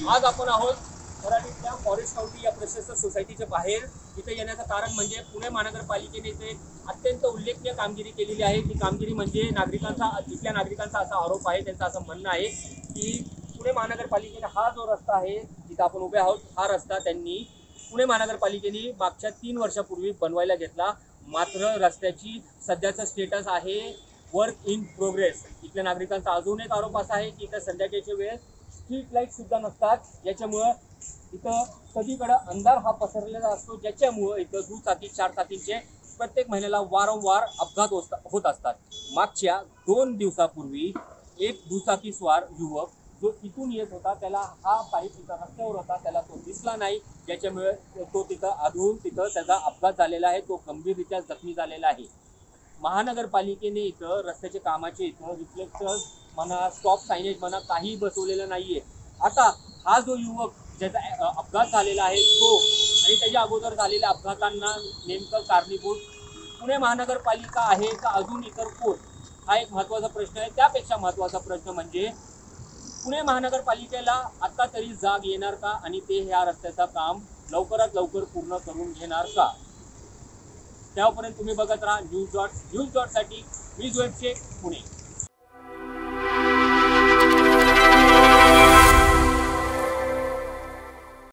आज आपण आहोत मराठीतल्या फॉरेस्ट काउंटी या प्रशस्त सोसायटीच्या बाहेर. इथे येण्याचं कारण म्हणजे पुणे महानगरपालिकेने इथे अत्यंत उल्लेखनीय कामगिरी केलेली आहे. ती कामगिरी म्हणजे इथल्या नागरिकांचा असा आरोप आहे, त्यांचं असं म्हणणं आहे की पुणे महानगरपालिकेने हा जो रस्ता आहे जिथं आपण उभे आहोत, हा रस्ता त्यांनी पुणे महानगरपालिकेने मागच्या 3 वर्षापूर्वी बनवायला घेतला. मात्र रस्त्याची सध्याचं स्टेटस आहे वर्क इन प्रोग्रेस. इथल्या नागरिकांचा अजून एक आरोप असा आहे की इथं संध्याकाळच्या वेळेस स्ट्रीट लाईट सुद्धा नसतात, ज्याच्यामुळं इथं सगळीकडं अंधार हा पसरलेला असतो, ज्याच्यामुळं इथं दुचाकी 4 चाकींचे प्रत्येक महिन्याला वारंवार अपघात होत असतात. मागच्या 2 दिवसापूर्वी एक दुचाकीस्वार युवक जो इथून येत होता, त्याला हा पाईप तिथं रस्त्यावर होता, त्याला तो दिसला नाही, ज्याच्यामुळे तो तिथं त्याचा अपघात झालेला आहे. तो गंभीररित्या जखमी झालेला आहे. महानगरपालिकेने इथं रस्त्याच्या कामाचे इथं रिफ्लेक्टर्स म्हणा, स्टॉप सायनेज म्हणा, काहीही बसवलेलं नाहीये. आता हा जो युवक ज्याचा अपघात झालेला आहे तो आणि त्याच्या अगोदर झालेल्या अपघातांना नेमकं कारणीभूत पुणे महानगरपालिका आहे का अजून इतर कोण, हा एक महत्त्वाचा प्रश्न आहे. त्यापेक्षा महत्त्वाचा प्रश्न म्हणजे पुणे महानगरपालिकेला आता तरी जाग येणार का आणि ते ह्या रस्त्याचं काम लवकरात लवकर पूर्ण करून घेणार का? त्यापर्यंत तुम्ही बघत राहा न्यूज डॉट साठी. मी जोएब शेख, पुणे.